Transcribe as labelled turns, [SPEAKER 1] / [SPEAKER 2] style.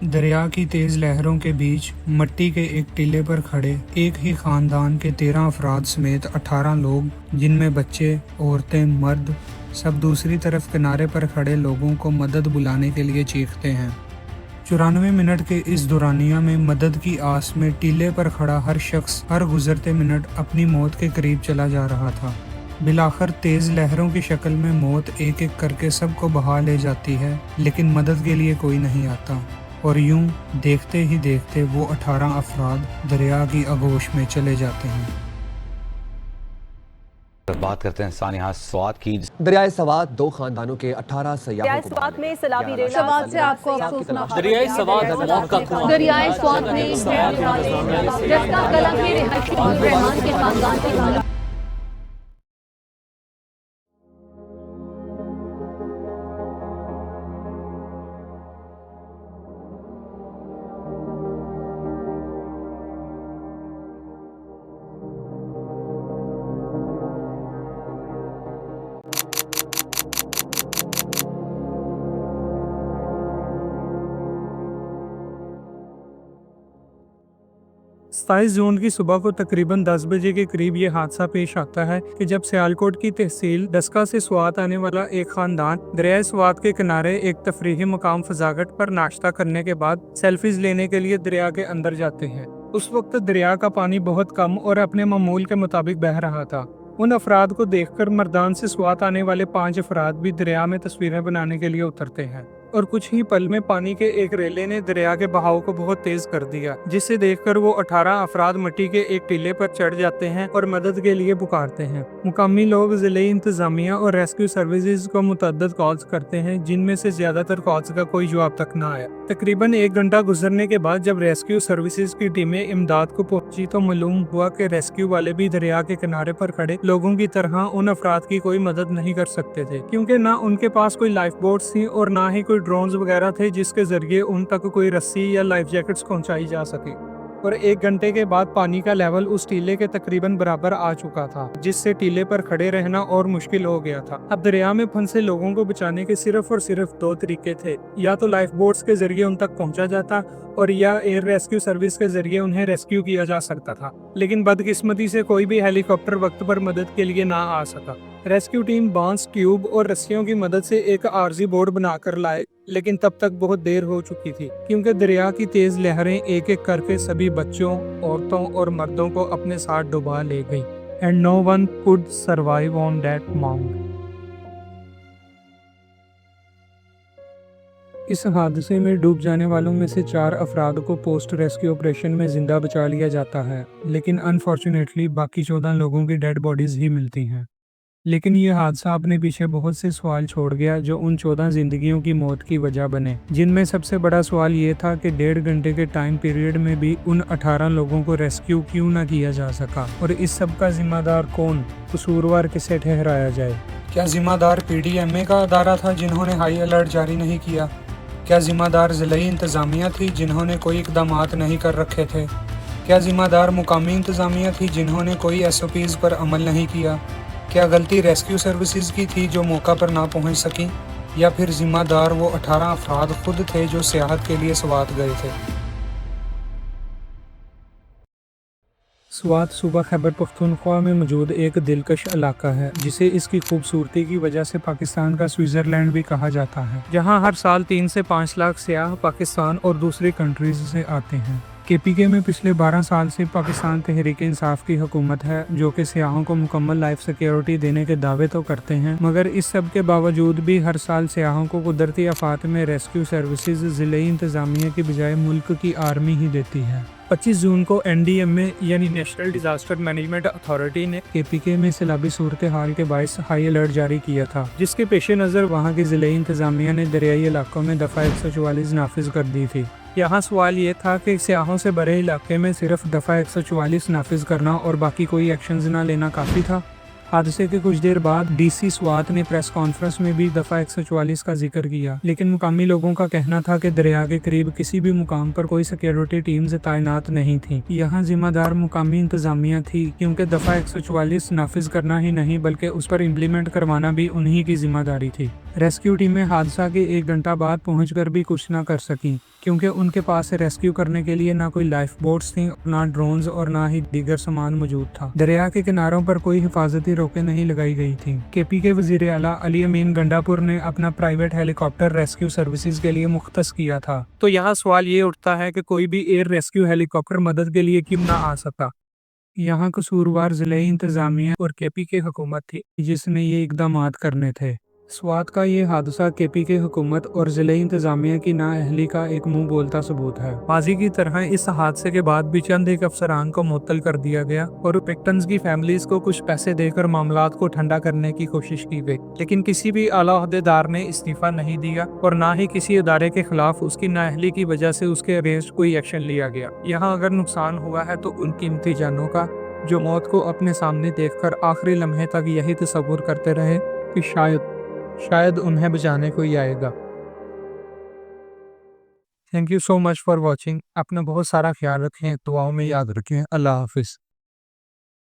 [SPEAKER 1] दरिया की तेज लहरों के बीच मिट्टी के एक टीले पर खड़े एक ही खानदान के 13 अफराद समेत 18 लोग, जिनमें बच्चे, औरतें, मर्द, सब दूसरी तरफ किनारे पर खड़े लोगों को मदद बुलाने के लिए चीखते हैं। 94 मिनट के इस दौरानिया में मदद की आस में टीले पर खड़ा हर शख्स हर गुजरते मिनट अपनी मौत के करीब चला जा रहा था। बिलाखिर तेज लहरों की शक्ल में मौत एक एक करके सबको बहा ले जाती है, लेकिन मदद के लिए कोई नहीं आता। और यूं देखते ही देखते वो 18 अफराद दरिया की आगोश में चले जाते हैं।
[SPEAKER 2] बात करते हैं सानिया स्वात की।
[SPEAKER 3] दरियाए सवात दो खानदानों के 18 सयाहों को
[SPEAKER 4] स्वात में सैलाबी रेल
[SPEAKER 5] सवात से आपको अफसोसनाक
[SPEAKER 4] दरियाए सवात
[SPEAKER 5] दरियाए स्वात में जस्ता कला के रिहायशी रहमान के खानदान के
[SPEAKER 1] सताईस जून की सुबह को तकरीबन 10 बजे के करीब ये हादसा पेश आता है कि जब सियालकोट की तहसील डस्का से स्वात आने वाला एक खानदान दरिया स्वात के किनारे एक तफरीही मुकाम फजागट पर नाश्ता करने के बाद सेल्फीज लेने के लिए दरिया के अंदर जाते हैं। उस वक्त दरिया का पानी बहुत कम और अपने मामूल के मुताबिक बह रहा था। उन अफराद को देखकर मर्दान से स्वात आने वाले 5 अफराद भी दरिया में तस्वीरें बनाने के लिए उतरते हैं और कुछ ही पल में पानी के एक रेले ने दरिया के बहाव को बहुत तेज कर दिया, जिसे देखकर वो 18 अफराद मिट्टी के एक टीले पर चढ़ जाते हैं और मदद के लिए पुकारते हैं। मुकामी लोग जिले इंतजामिया और रेस्क्यू सर्विसेज को मुतअद्दिद कॉल्स करते हैं, जिनमें से ज्यादातर कॉल्स का कोई जवाब तक न आया। तकरीबन 1 घंटा गुजरने के बाद जब रेस्क्यू सर्विसेज की टीमें इमदाद को पहुंची तो मालूम हुआ कि रेस्क्यू वाले भी दरिया के किनारे पर खड़े लोगों की तरह उन अफराद की कोई मदद नहीं कर सकते थे, क्योंकि न उनके पास कोई लाइफ बोट्स थी और न ही ड्रोन्स वगैरह थे जिसके जरिए उन तक कोई रस्सी या लाइफ जैकेट्स पहुंचाई जा सके। और 1 घंटे के बाद पानी का लेवल उस टीले के तकरीबन बराबर आ चुका था, जिससे टीले पर खड़े रहना और मुश्किल हो गया था। अब दरिया में फंसे लोगों को बचाने के सिर्फ और सिर्फ 2 तरीके थे, या तो लाइफ बोट्स के जरिए उन तक पहुंचा जाता और या एयर रेस्क्यू सर्विस के जरिए उन्हें रेस्क्यू किया जा सकता था। लेकिन बदकिस्मती से कोई भी हेलीकॉप्टर वक्त पर मदद के लिए ना आ सका। रेस्क्यू टीम बांस, ट्यूब और रस्सियों की मदद से एक आरजी बोर्ड बनाकर लाए, लेकिन तब तक बहुत देर हो चुकी थी, क्योंकि दरिया की तेज लहरें एक एक करके सभी बच्चों, औरतों और मर्दों को अपने साथ डुबा ले गई। And no one could survive on that mount. इस हादसे में डूब जाने वालों में से 4 अफराद को पोस्ट रेस्क्यू ऑपरेशन में जिंदा बचा लिया जाता है, लेकिन अनफॉर्चुनेटली बाकी 14 लोगों की डेड बॉडीज ही मिलती हैं। लेकिन ये हादसा अपने पीछे बहुत से सवाल छोड़ गया जो उन 14 जिंदगियों की मौत की वजह बने, जिनमें सबसे बड़ा सवाल ये था कि 1.5 घंटे के टाइम पीरियड में भी उन 18 लोगों को रेस्क्यू क्यों न किया जा सका, और इस सब का जिम्मेदार कौन, कसूरवार किसे ठहराया जाए। क्या जिम्मेदार PDMA का अदारा था जिन्होंने हाई अलर्ट जारी नहीं किया? क्या जिम्मेदार ज़िले इंतजामिया थी जिन्होंने कोई इकदामात नहीं कर रखे थे? क्या जिम्मेदार मुकामी इंतजामिया थी जिन्होंने कोई SOPs पर अमल नहीं किया? क्या गलती रेस्क्यू सर्विसेज की थी जो मौका पर ना पहुंच सकी, या फिर जिम्मेदार वो 18 अफराद खुद थे जो सियाहत के लिए स्वात गए थे? स्वात सूबा खैबर पख्तूनख्वा में मौजूद एक दिलकश इलाका है, जिसे इसकी खूबसूरती की वजह से पाकिस्तान का स्विट्जरलैंड भी कहा जाता है, जहां हर साल 3 से 5 लाख सियाह पाकिस्तान और दूसरी कंट्रीज से आते हैं। KPK में पिछले 12 साल से पाकिस्तान तहरीक इंसाफ की हुकूमत है, जो कि सियाहों को मुकम्मल लाइफ सिक्योरिटी देने के दावे तो करते हैं, मगर इस सब के बावजूद भी हर साल सियाहों को कुदरती आफात में रेस्क्यू सर्विसेज ज़िले इंतजामिया की बजाय मुल्क की आर्मी ही देती है। 25 जून को NDMA यानी नेशनल डिजास्टर मैनेजमेंट अथॉरिटी ने KPK में सैलाबी सूरत हाल के बायस हाई अलर्ट जारी किया था, जिसके पेश नज़र वहाँ की ज़िले इंतजामिया ने दरियाई इलाकों में दफ़ा 144 नाफिज कर दी थी। यहाँ सवाल ये था कि सियाहों से भरे इलाके में सिर्फ दफ़ा 144 नाफिज करना और बाकी कोई एक्शंस ना लेना काफ़ी था। हादसे के कुछ देर बाद DC स्वात ने प्रेस कॉन्फ्रेंस में भी दफ़ा 144 का जिक्र किया, लेकिन मुकामी लोगों का कहना था कि दरिया के करीब किसी भी मुकाम पर कोई सिक्योरिटी टीम्स तैनात नहीं थी। यहाँ जिम्मेदार मुकामी इंतजामिया थी, क्योंकि दफ़ा 144 नाफिज करना ही नहीं बल्कि उस पर इम्प्लीमेंट करवाना भी उन्हीं की जिम्मेदारी थी। रेस्क्यू टीमें हादसा के 1 घंटा बाद पहुँच कर भी कुछ न कर सकी। क्योंकि उनके पास रेस्क्यू करने के लिए ना कोई लाइफ बोट्स थी, ना ड्रोन्स और ना ही दीगर सामान मौजूद था। दरिया के किनारों पर कोई हिफाजती रोकें नहीं लगाई गई थी। केपी के वजीर आला अली अमीन गंडापुर ने अपना प्राइवेट हेलीकॉप्टर रेस्क्यू सर्विसेज के लिए मुख्तस किया था। तो यहाँ सवाल ये उठता है कि कोई भी एयर रेस्क्यू हेलीकॉप्टर मदद के लिए क्यों ना आ सका। यहाँ कसूरवार ज़िले इंतजामिया और केपी की हुकूमत थी जिसने ये इकदाम करने थे। स्वात का ये हादसा केपी की हुकूमत और ज़िले इंतजामिया की नाअहली का एक मुंह बोलता सबूत है। माजी की तरह इस हादसे के बाद भी चंद एक अफसरान को मुअत्तल कर दिया गया और विक्टिम्स की फैमिलीज को कुछ पैसे देकर मामलात को ठंडा करने की कोशिश की गई, लेकिन किसी भी आला ओहदेदार ने इस्तीफा नहीं दिया और ना ही किसी इदारे के खिलाफ उसकी नाअहली की वजह से उसके अगेंस्ट कोई एक्शन लिया गया। यहाँ अगर नुकसान हुआ है तो उन कीमती जानों का, जो मौत को अपने सामने देखकर आखिरी लम्हे तक यही तसव्वुर करते रहे कि शायद उन्हें बचाने कोई आएगा। Thank you so much for watching. अपना बहुत सारा ख्याल रखें, दुआओं में याद रखें। अल्लाह हाफिज़।